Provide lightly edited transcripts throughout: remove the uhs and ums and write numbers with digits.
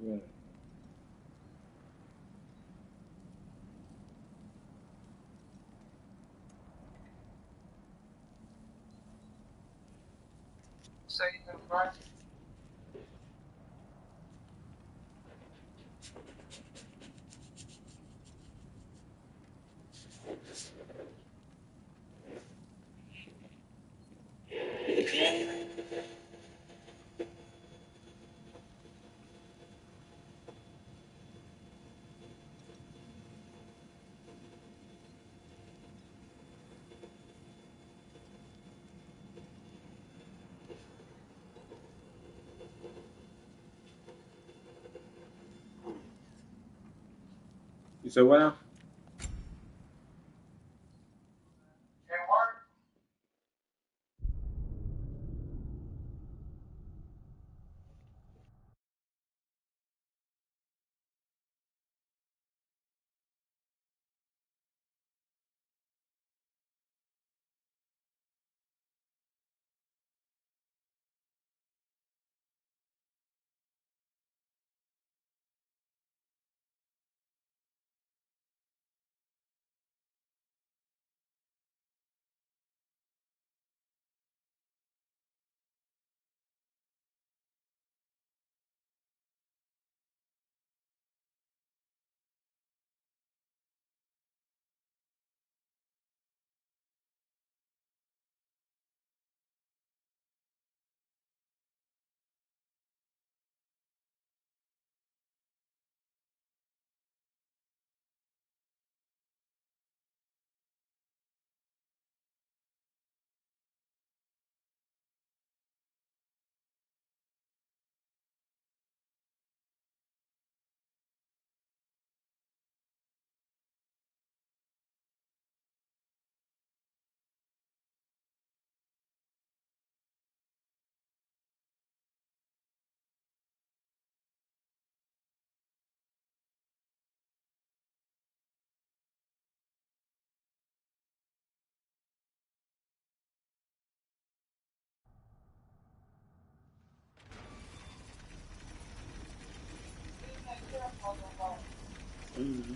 Yeah. You said what now? Mhm.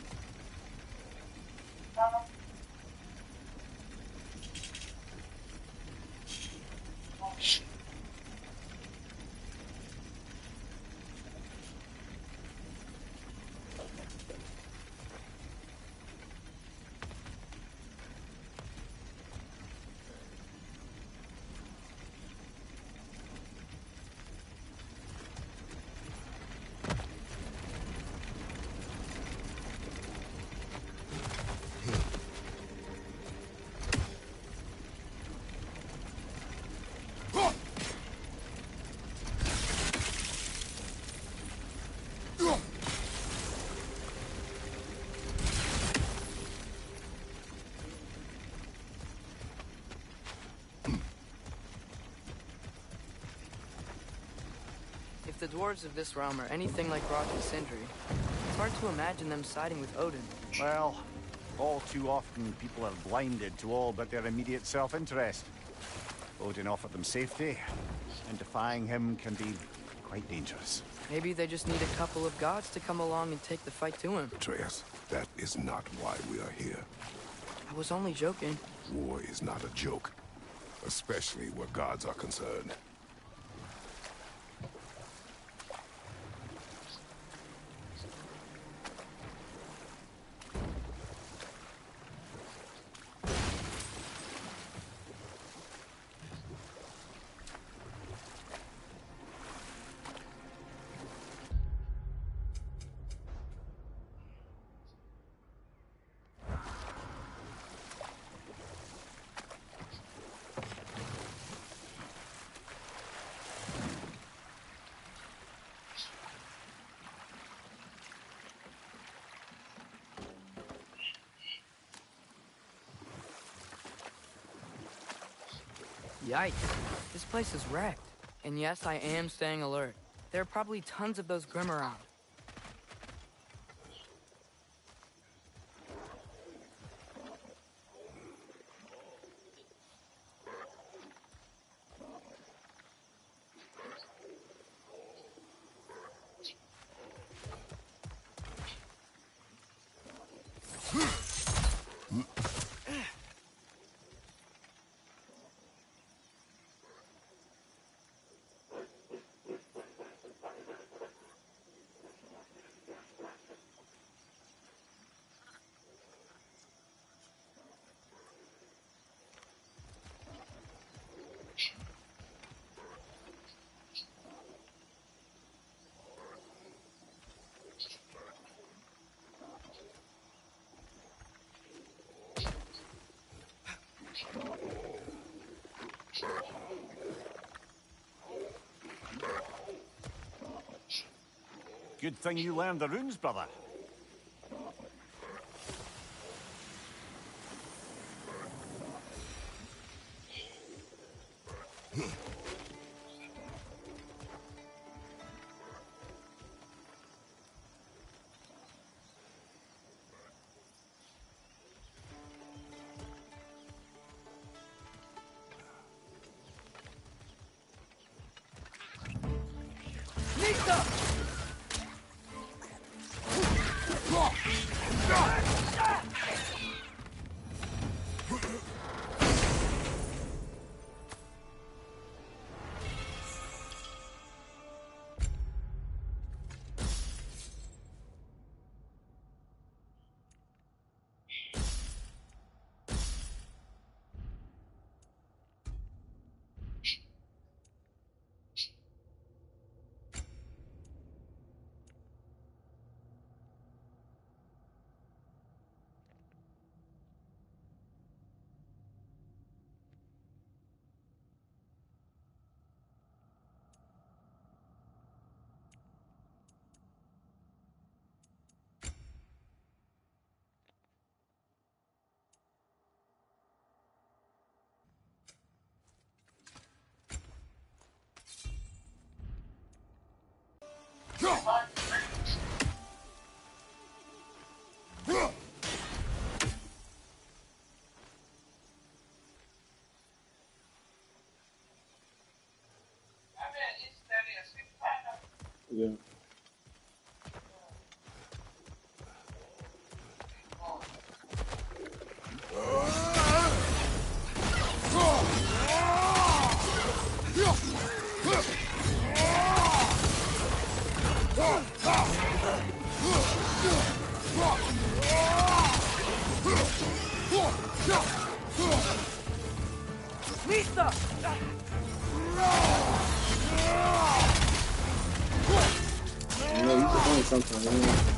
If the dwarves of this realm are anything like Rock and Sindri, it's hard to imagine them siding with Odin. Well, all too often people are blinded to all but their immediate self-interest. Odin offered them safety, and defying him can be quite dangerous. Maybe they just need a couple of gods to come along and take the fight to him. Atreus, that is not why we are here. I was only joking. War is not a joke, especially where gods are concerned. Yikes. This place is wrecked. And yes, I am staying alert. There are probably tons of those Grim around. Good thing you learned the runes, brother. Yeah. Misa! You know, you can find something, you know.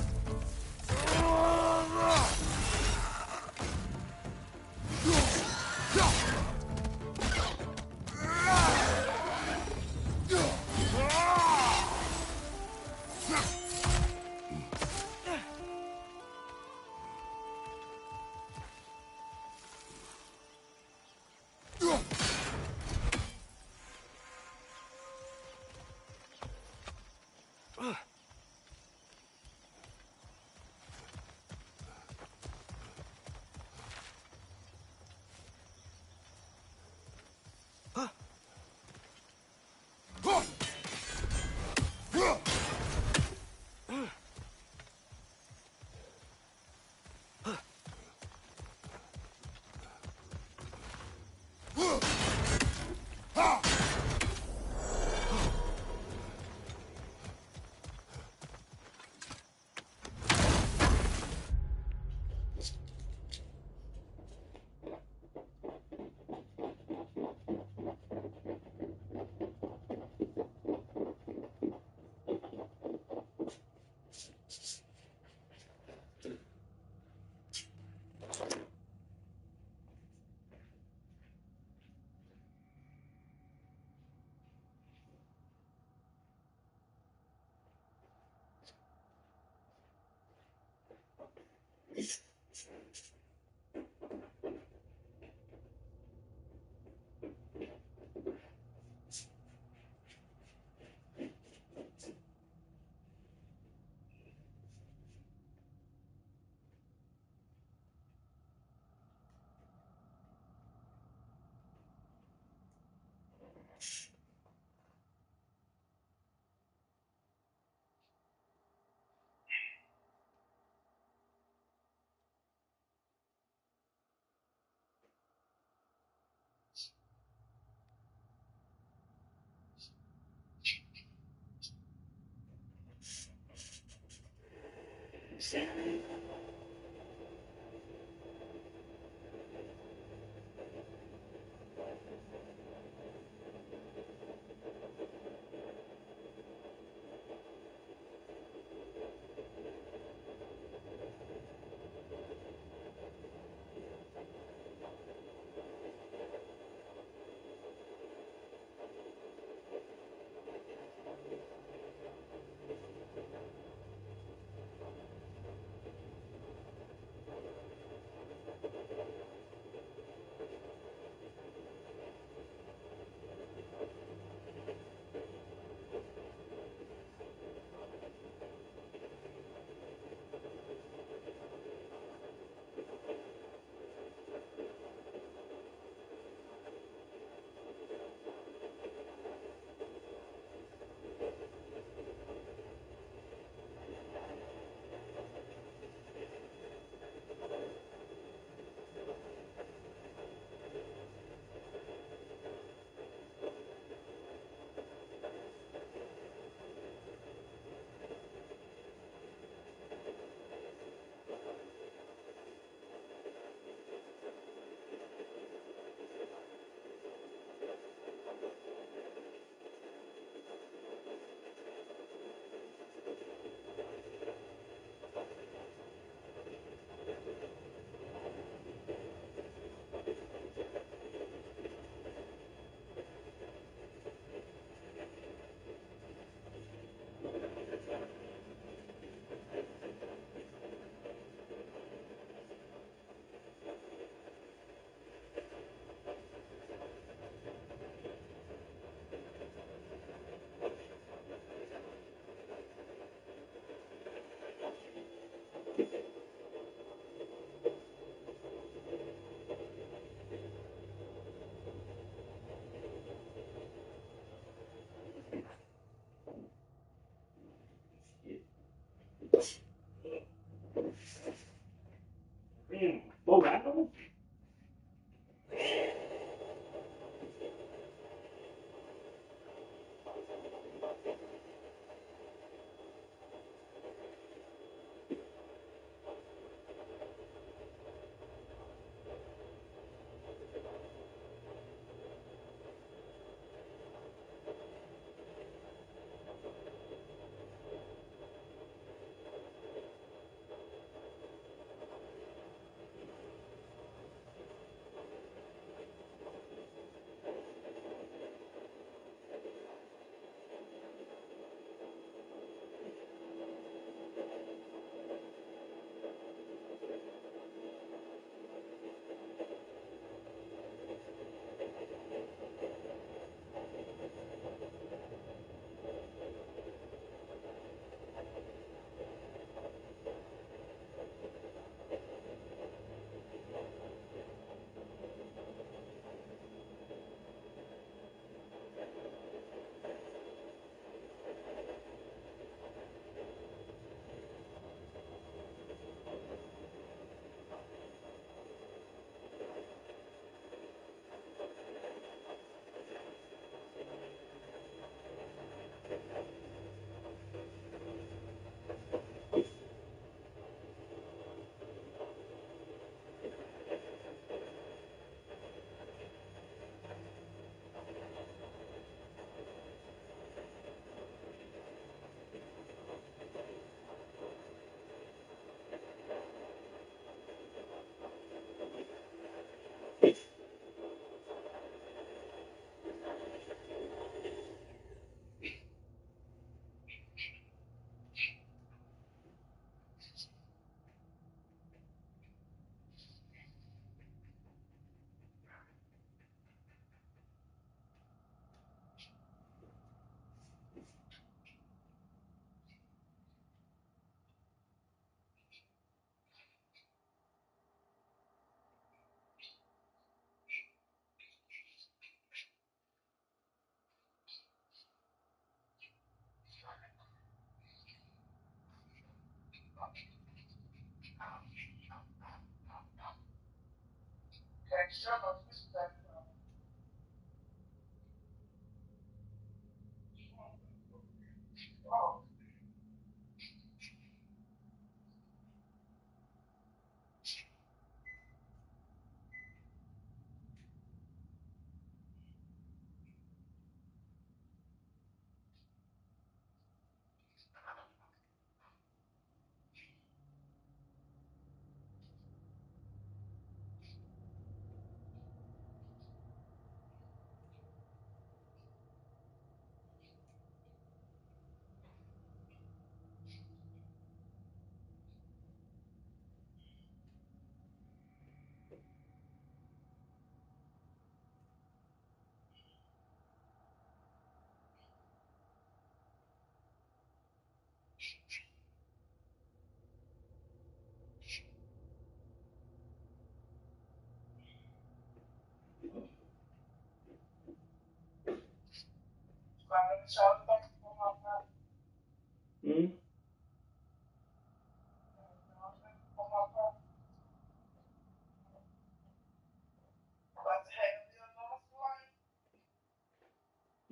Hmm?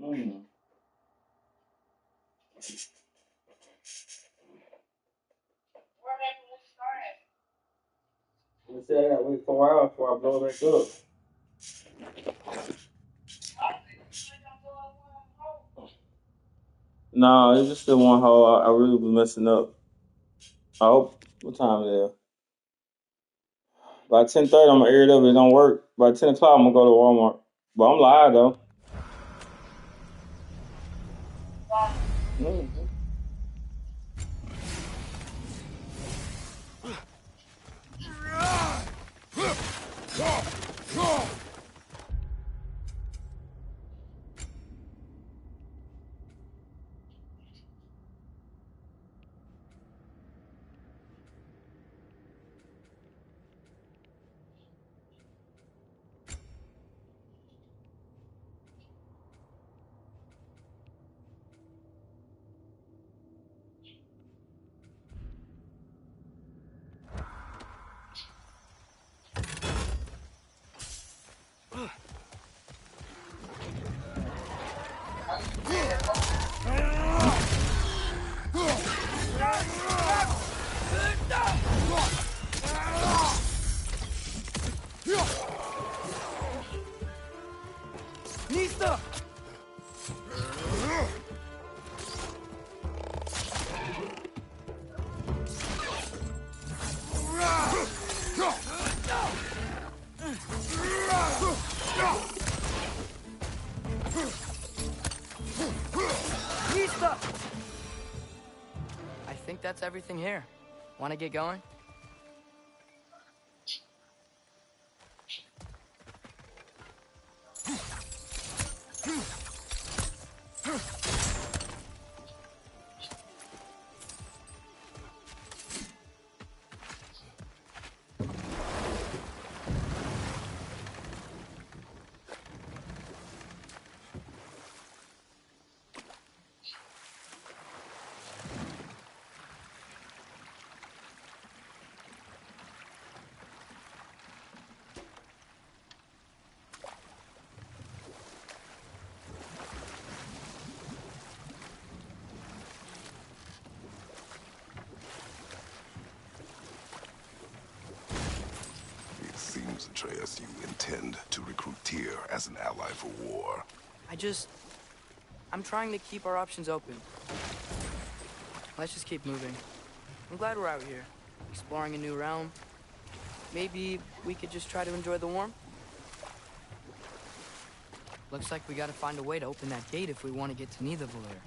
Mm. They said I gotta wait 4 hours before I blow it back up. No, it's just the one hole I really was messing up. I hope. What time it is? By 10:30, I'm gonna air it up. If it don't work. By 10 o'clock, I'm gonna go to Walmart. But I'm live though. Mm-hmm. Nista! Nista! I think that's everything here. Want to get going? It seems, Atreus, you intend to recruit Tyr as an ally for war. I'm trying to keep our options open. Let's just keep moving. I'm glad we're out here, exploring a new realm. Maybe we could just try to enjoy the warmth? Looks like we gotta find a way to open that gate if we want to get to Nidavellir.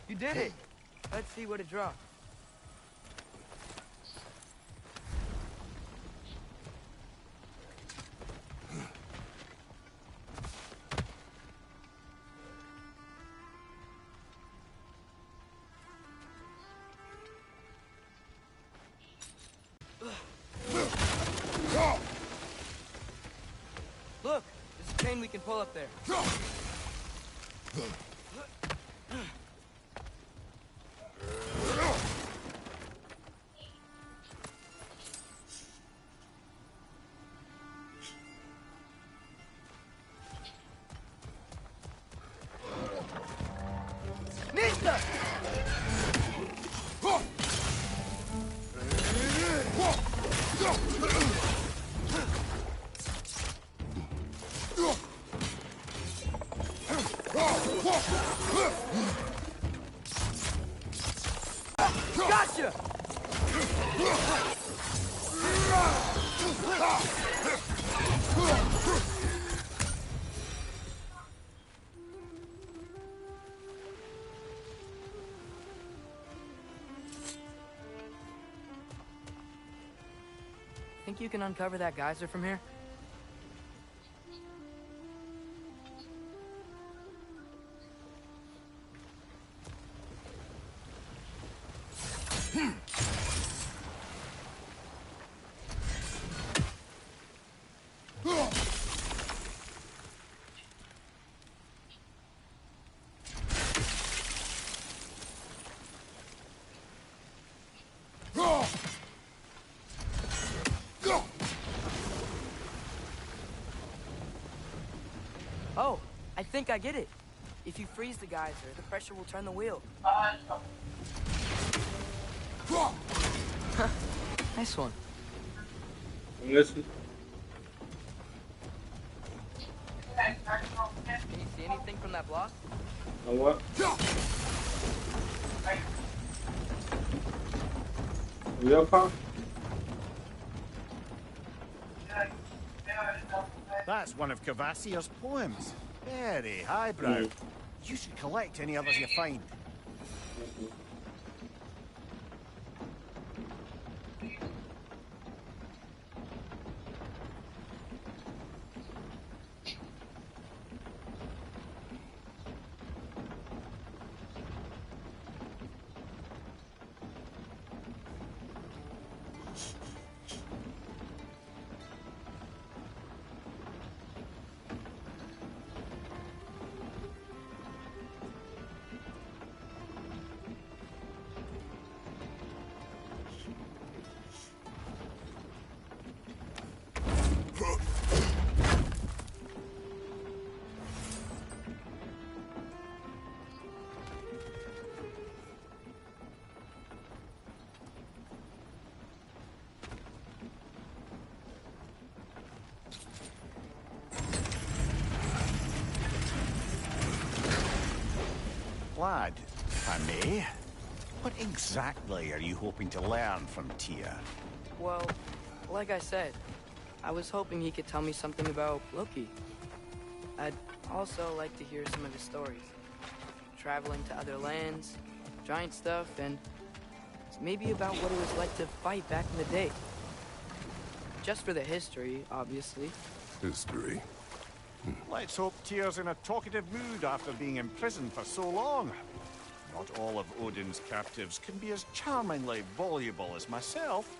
You did it! Let's see what it drops. Look, there's a chain we can pull up there. Nista! Gotcha! Think you can uncover that geyser from here? Oh, I think I get it. If you freeze the geyser, the pressure will turn the wheel. Nice one. I'm listening. Can you see anything from that block? On what? Your car? That's one of Cavassier's poems. Very highbrow. You should collect any others you find. Lad, if I may, what exactly are you hoping to learn from Tyr? Well, like I said, I was hoping he could tell me something about Loki. I'd also like to hear some of his stories. Traveling to other lands, giant stuff, and maybe about what it was like to fight back in the day. Just for the history, obviously. History. Let's hope Tyr's in a talkative mood after being imprisoned for so long. Not all of Odin's captives can be as charmingly voluble as myself.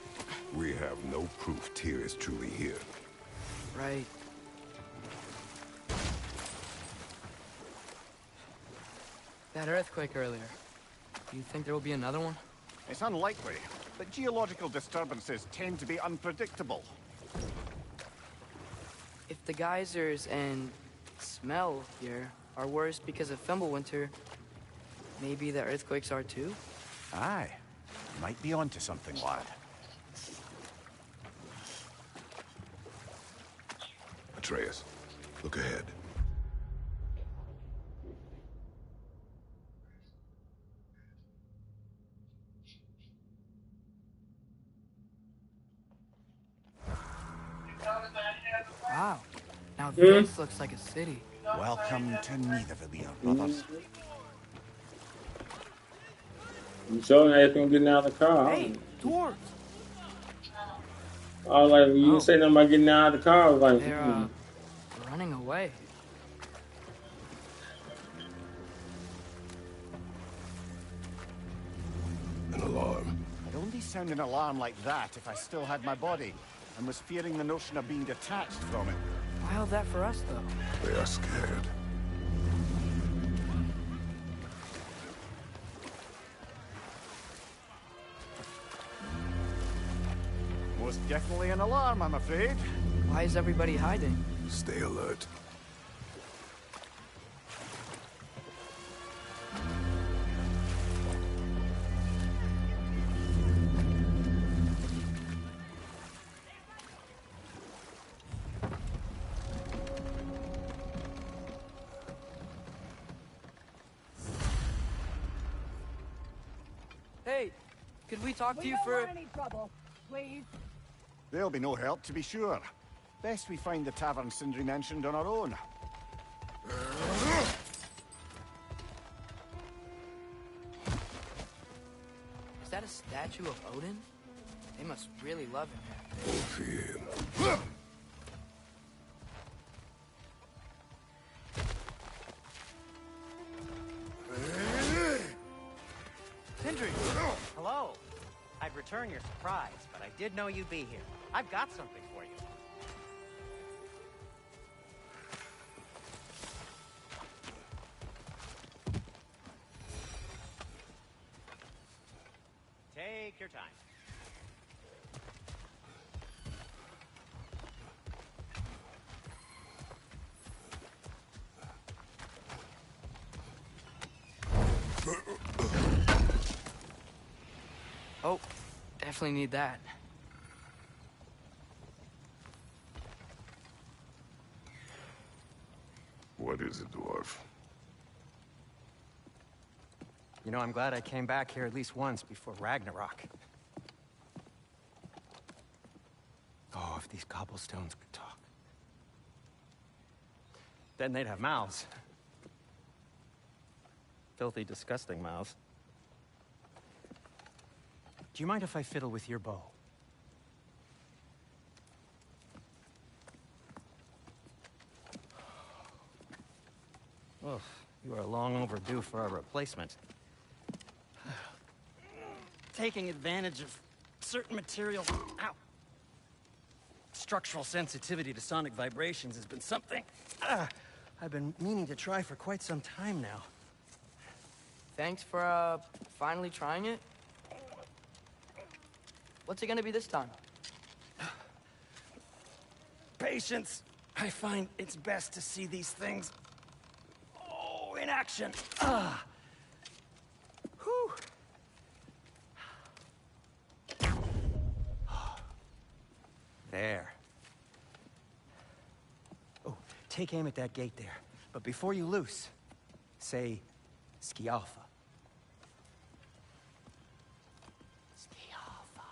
We have no proof Tyr is truly here. Right. That earthquake earlier. Do you think there will be another one? It's unlikely, but geological disturbances tend to be unpredictable. If the geysers and smell here are worse because of Fimbulwinter, maybe the earthquakes are too? Aye, you might be onto something, lad. Atreus, look ahead. Wow. Now this looks like a city. Welcome to Nidavellir, brothers. You showing everything getting out of the car. Hey, dwarves! I was like, when you didn't say nothing about getting out of the car. I was like, They're, running away. An alarm. I'd only sound an alarm like that if I still had my body, and was fearing the notion of being detached from it. Why all that for us, though? They are scared. Most definitely an alarm, I'm afraid. Why is everybody hiding? Stay alert. Hey, could we talk to you don't for... want any trouble, please. There'll be no help, to be sure. Best we find the tavern Sindri mentioned on our own. Is that a statue of Odin? They must really love him here. Wolfien. Sindri! Hello. I'd return your surprise, but I did know you'd be here. I've got something for you. Take your time. Oh, definitely need that. What is it, dwarf? You know, I'm glad I came back here at least once before Ragnarok. Oh, if these cobblestones could talk. Then they'd have mouths. Filthy, disgusting mouths. Do you mind if I fiddle with your bow? Oh, you are long overdue for a replacement. Taking advantage of certain materials. Ow! Structural sensitivity to sonic vibrations has been something I've been meaning to try for quite some time now. Thanks for, finally trying it. What's it gonna be this time? Patience. I find it's best to see these things, in action. Whew. There. Oh, take aim at that gate there. But before you loose, say, Skialfa. Skialfa.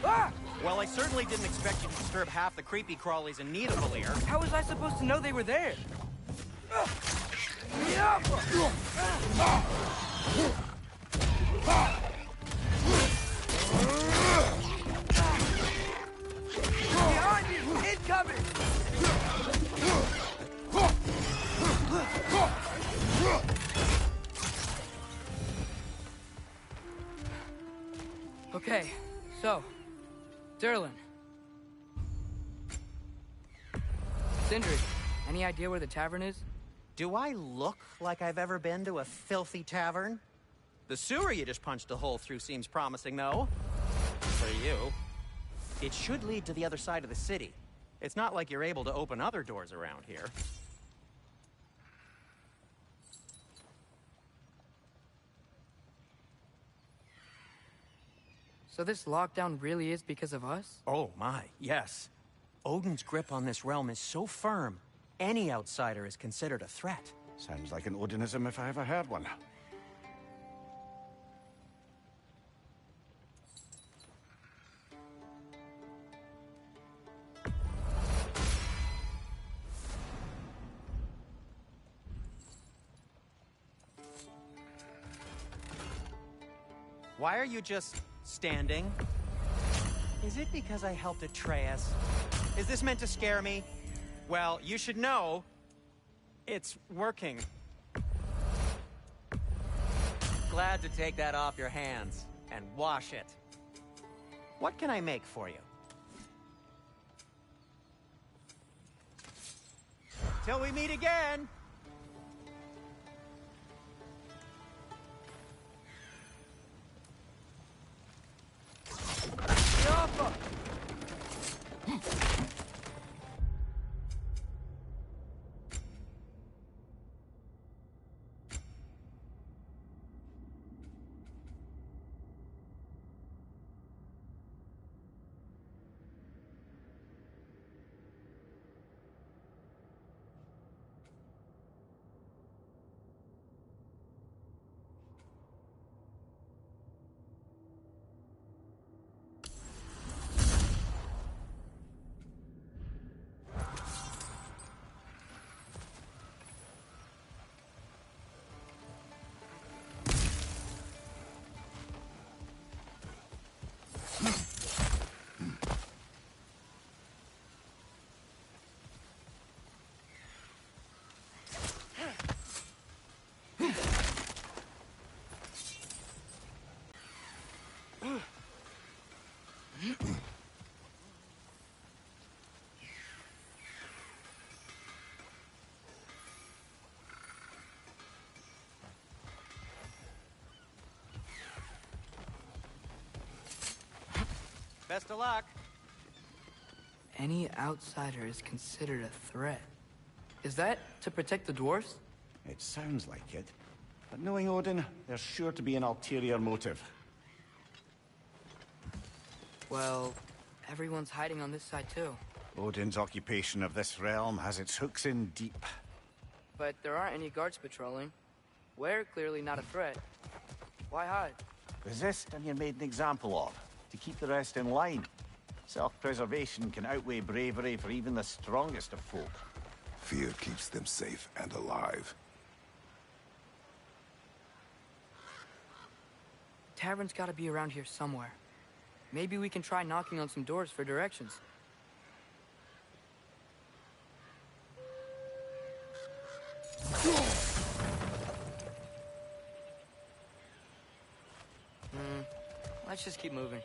Ah! Well, I certainly didn't expect you to disturb half the creepy crawlies in Nidavellir. How was I supposed to know they were there? Behind you! Incoming! Okay, so, Durlin. Sindri, any idea where the tavern is? Do I look like I've ever been to a filthy tavern? The sewer you just punched a hole through seems promising, though. For you. It should lead to the other side of the city. It's not like you're able to open other doors around here. So this lockdown really is because of us? Oh my, yes. Odin's grip on this realm is so firm, any outsider is considered a threat. Sounds like an Odinism if I ever heard one. Why are you just standing? Is it because I helped Atreus? Is this meant to scare me? Well, you should know, It's working. Glad to take that off your hands and wash it. What can I make for you? Till we meet again! Best of luck. Any outsider is considered a threat. Is that to protect the dwarves? It sounds like it. But knowing Odin, there's sure to be an ulterior motive. Well, everyone's hiding on this side too. Odin's occupation of this realm has its hooks in deep. But there aren't any guards patrolling. We're clearly not a threat. Why hide? Resist and you're made an example of, to keep the rest in line. Self-preservation can outweigh bravery for even the strongest of folk. Fear keeps them safe and alive. Tavern's gotta be around here somewhere. Maybe we can try knocking on some doors for directions. Let's just keep moving.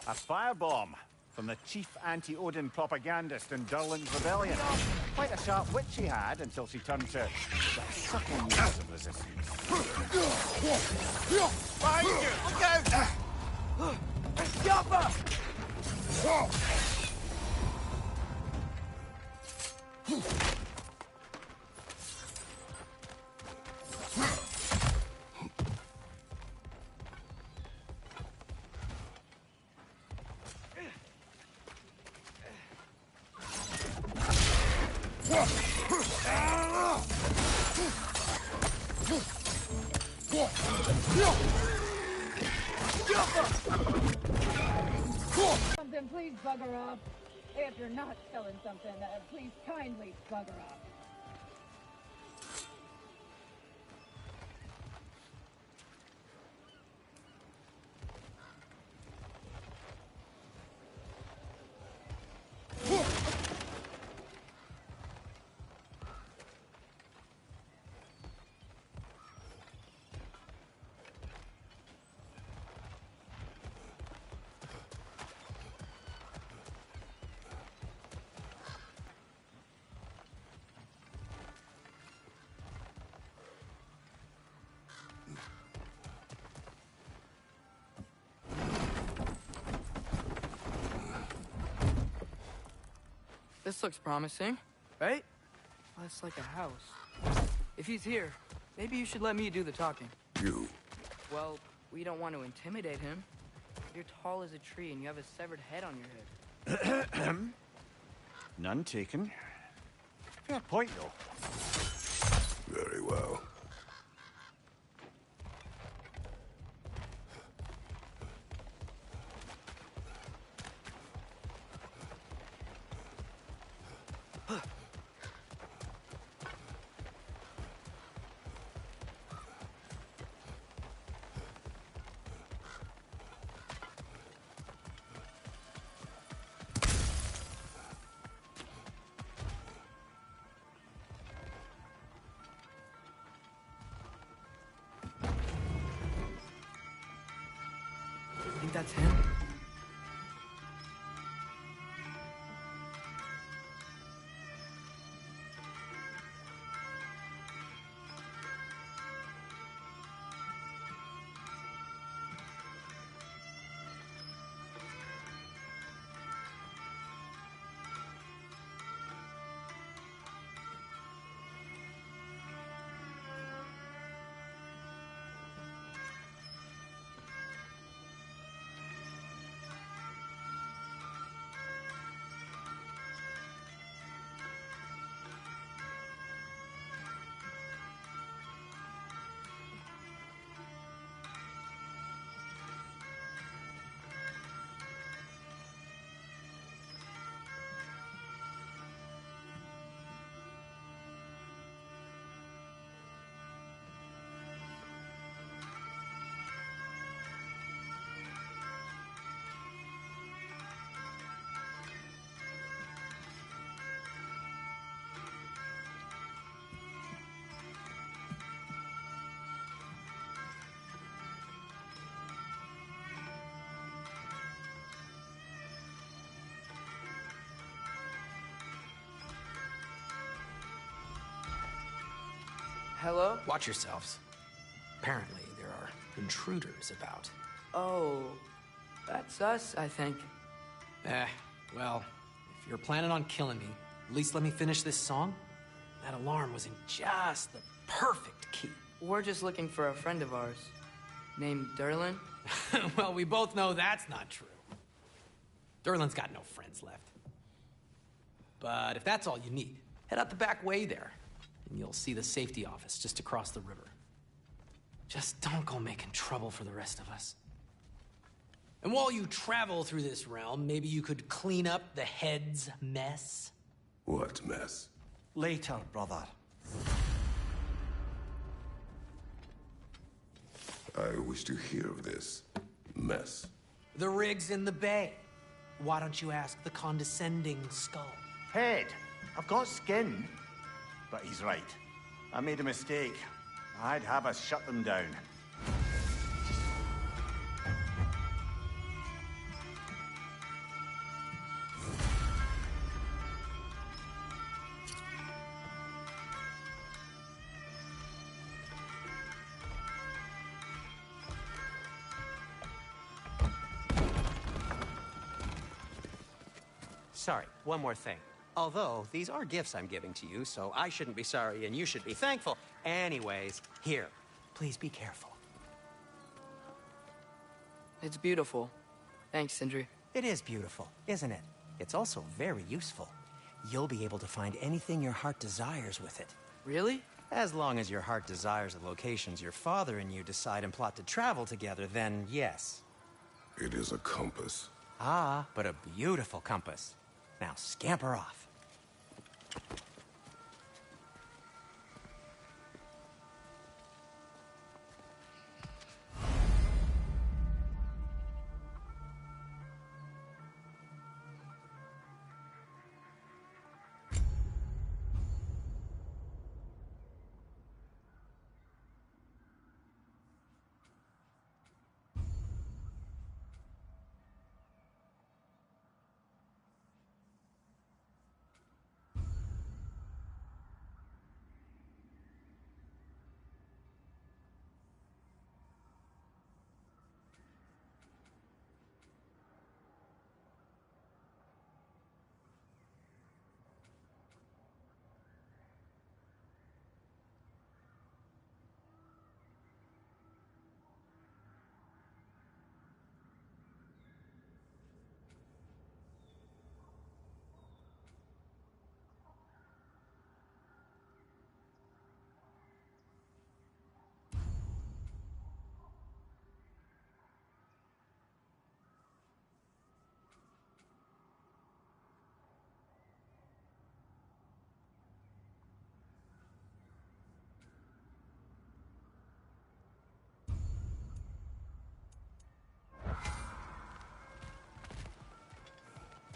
A firebomb from the chief anti-Odin propagandist in Durlin's rebellion. Quite a sharp wit she had until she turned to the subtle use of resistance. Behind you! Look out! Scalper! Something, please bugger off. If you're not selling something, please kindly bugger off. This looks promising, right? Well, it's like a house. If he's here, maybe you should let me do the talking. You. Well, we don't want to intimidate him. You're tall as a tree and you have a severed head on your head. None taken. Fair point, though. Very well. Think that's him? Hello? Watch yourselves. Apparently, there are intruders about. Oh, that's us, I think. Well, if you're planning on killing me, at least let me finish this song. That alarm was in just the perfect key. We're just looking for a friend of ours, named Durlin. Well, we both know that's not true. Durlin's got no friends left. But if that's all you need, head out the back way there, and you'll see the safety office just across the river. Just don't go making trouble for the rest of us. And while you travel through this realm, maybe you could clean up the head's mess? What mess? Later, brother. I wish to hear of this mess. The rig's in the bay. Why don't you ask the condescending skull? Head, I've got skin. But he's right. I made a mistake. I'd have us shut them down. Sorry, one more thing. Although, these are gifts I'm giving to you, so I shouldn't be sorry and you should be thankful. Anyways, here, please be careful. It's beautiful. Thanks, Sindri. It is beautiful, isn't it? It's also very useful. You'll be able to find anything your heart desires with it. Really? As long as your heart desires the locations your father and you decide and plot to travel together, then yes. It is a compass. Ah, but a beautiful compass. Now scamper off.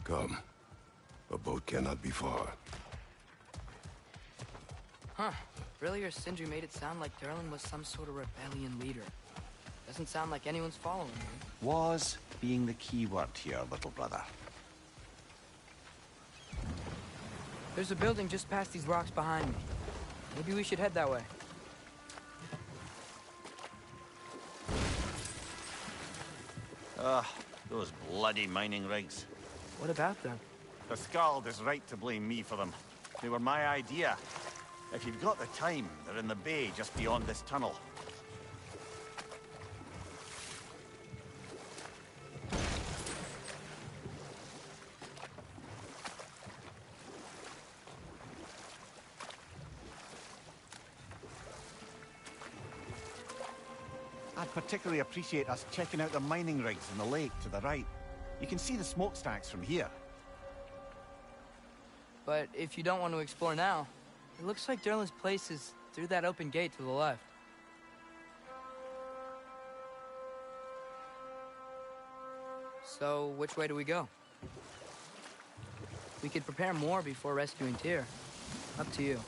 Come. A boat cannot be far. Huh. Earlier, Sindri made it sound like Durlin was some sort of rebellion leader. Doesn't sound like anyone's following him. Was being the key word here, little brother. There's a building just past these rocks behind me. Maybe we should head that way. Those bloody mining rigs. What about them? The Skald is right to blame me for them. They were my idea. If you've got the time, they're in the bay just beyond this tunnel. I'd particularly appreciate us checking out the mining rigs in the lake to the right. You can see the smokestacks from here. But if you don't want to explore now, it looks like Durlin's place is through that open gate to the left. So, which way do we go? We could prepare more before rescuing Tyr. Up to you.